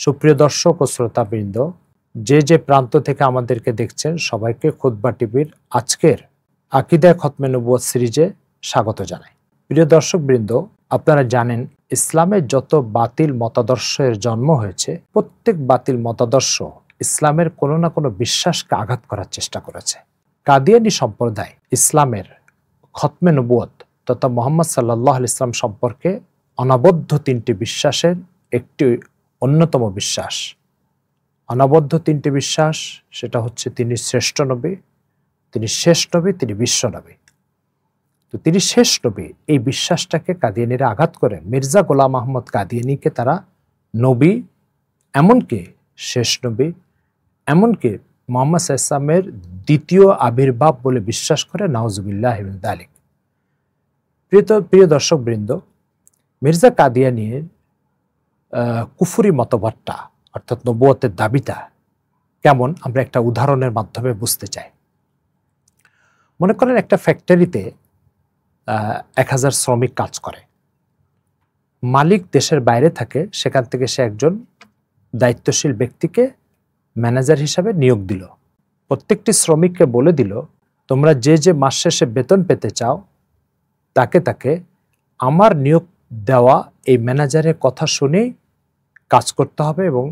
সুপ্রিয় দর্শক ও শ্রোতাবৃন্দ, যে যে প্রান্ত থেকে আমাদেরকে দেখছেন সবাইকে খুতবা টিভির আজকের আকীদা খতমে নবুয়ত সিরিজে স্বাগত জানাই। প্রিয় দর্শকবৃন্দ, আপনারা জানেন ইসলামের যত বাতিল মতাদর্শের জন্ম হয়েছে, প্রত্যেক বাতিল মতাদর্শ ইসলামের কোনো না কোনো বিশ্বাসকে আঘাত করার চেষ্টা করেছে। কাদিয়ানী সম্প্রদায় ইসলামের খতমে নবুয়ত তথা মুহাম্মদ সাল্লাল্লাহু আলাইহি ওয়াসাল্লাম সম্পর্কে অনবদ্য তিনটি বিশ্বাসের একটি অন্যতম বিশ্বাস। অনবদ্য তিনটি বিশ্বাস, সেটা হচ্ছে তিনি শ্রেষ্ঠ নবী, তিনি শেষ নবী, তিনি বিশ্ব নবী। তো তিনি শেষ নবী, এই বিশ্বাসটাকে কাদিয়ানীরা আঘাত করে মির্জা গোলাম আহমদ কাদিয়ানীকে তারা নবী, এমনকি শেষ নবী, এমনকি মুহাম্মদ সাল্লাল্লাহু আলাইহি ওয়াসাল্লামের দ্বিতীয় আবির্ভাব বলে বিশ্বাস করে। নাউজুবিল্লাহি মিন যালিক। প্রিয় দর্শকবৃন্দ, মির্জা কাদিয়ানীর কুফরি মতবাদটা অর্থাৎ নবুয়তের দাবিটা কেমন, আমরা একটা উদাহরণের মাধ্যমে বুঝতে চাই। মনে করেন একটা ফ্যাক্টরিতে 1000 শ্রমিক কাজ করে। মালিক দেশের বাইরে থাকে, সেখান থেকে সে একজন দায়িত্বশীল ব্যক্তিকে ম্যানেজার হিসাবে নিয়োগ দিল। প্রত্যেকটি শ্রমিককে বলে দিল, তোমরা যে যে মাস শেষে বেতন পেতে চাও তাকে তাকে আমার নিয়োগ দেওয়া এই ম্যানেজারের কথা শুনেই কাজ করতে হবে এবং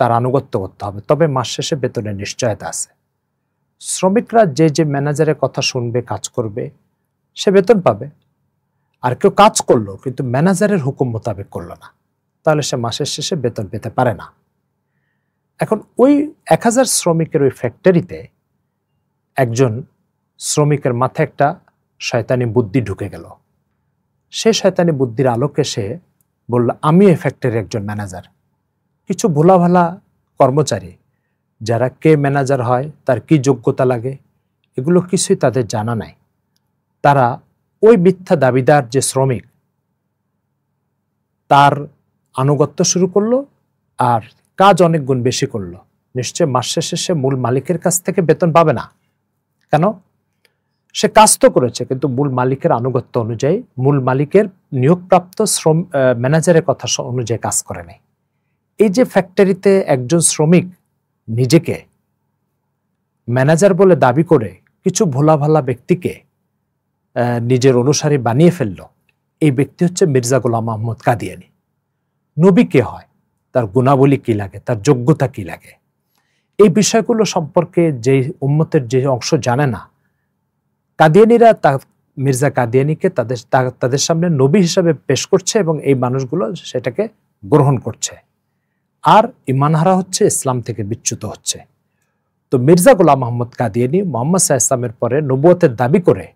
তার আনুগত্য করতে হবে, তবে মাস শেষে বেতনের নিশ্চয়তা আছে। শ্রমিকরা যে যে ম্যানেজারের কথা শুনবে, কাজ করবে, সে বেতন পাবে। আর কেউ কাজ করলো কিন্তু ম্যানেজারের হুকুম মোতাবেক করলো না, তাহলে সে মাসের শেষে বেতন পেতে পারে না। এখন ওই 1000 শ্রমিকের ওই ফ্যাক্টরিতে একজন শ্রমিকের মাথায় একটা শয়তানি বুদ্ধি ঢুকে গেল। সে শয়তানি বুদ্ধির আলোকে সে বলল, আমি এই ফ্যাক্টরির একজন ম্যানেজার। কিছু ভোলাভালা কর্মচারী যারা কে ম্যানেজার হয়, তার কি যোগ্যতা লাগে, এগুলো কিছুই তাদের জানা নাই। তারা ওই মিথ্যা দাবিদার যে শ্রমিক, তার আনুগত্য শুরু করলো আর কাজ অনেক গুণ বেশি করলো। নিশ্চয় মাস শেষে সে মূল মালিকের কাছ থেকে বেতন পাবে না। কেন? সে কাজ তো করেছে কিন্তু মূল মালিকের আনুগত্য অনুযায়ী, মূল মালিকের নিয়োগপ্রাপ্ত ম্যানেজারের কথা অনুযায়ী কাজ করে নাই। এই যে ফ্যাক্টরিতে একজন শ্রমিক নিজেকে ম্যানেজার বলে দাবি করে কিছু ভোলাভালা ব্যক্তিকে নিজের অনুসারী বানিয়ে ফেলল, এই ব্যক্তি হচ্ছে মির্জা গোলাম আহমদ কাদিয়ানী। নবী কে হয়, তার গুণাবলী কি লাগে, তার যোগ্যতা কি লাগে, এই বিষয়গুলো সম্পর্কে যে উম্মতের যে অংশ জানে না, কাদিয়ানীরা মির্জা কাদিয়ানীকে তাদের সামনে নবী হিসাবে পেশ করছে এবং এই মানুষগুলো সেটাকে গ্রহণ করছে আর ঈমানহারা হচ্ছে, ইসলাম থেকে বিচ্যুত হচ্ছে। তো মির্জা গোলাম আহমদ কাদিয়ানী মুহাম্মদ সাল্লাল্লাহু আলাইহি ওয়াসাল্লামের পরে নবুয়তের দাবি করে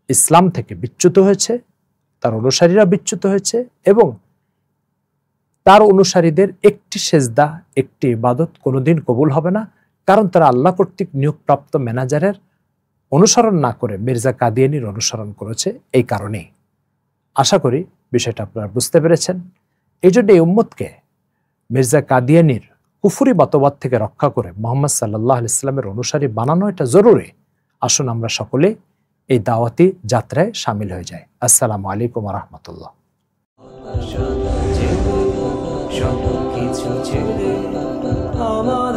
ইসলাম থেকে বিচ্যুত হয়েছে, তার অনুসারীরা বিচ্যুত হয়েছে এবং তার অনুসারীদের একটি সেজদা, একটি ইবাদত কোনোদিন কবুল হবে না, কারণ তারা আল্লাহ কর্তৃক নিয়োগপ্রাপ্ত ম্যানেজারের অনুসরণ না করে মির্জা কাদিয়ানীর অনুসরণ করেছে। এই কারণেই আশা করি বিষয়টা আপনারা বুঝতে পেরেছেন। এই জন্য এই উম্মতকে মির্জা কাদিয়ানীর কুফরি মতবাদ থেকে রক্ষা করে মুহাম্মদ সাল্লাল্লাহু আলাইহি ওয়াসাল্লামের অনুসারী বানানো এটা জরুরি। আসুন আমরা সকলে এই দাওয়াতি যাত্রায় শামিল হয়ে যাই। আসসালামু আলাইকুম ওয়া রাহমাতুল্লাহ। সব কিছু ছেড়ে আমার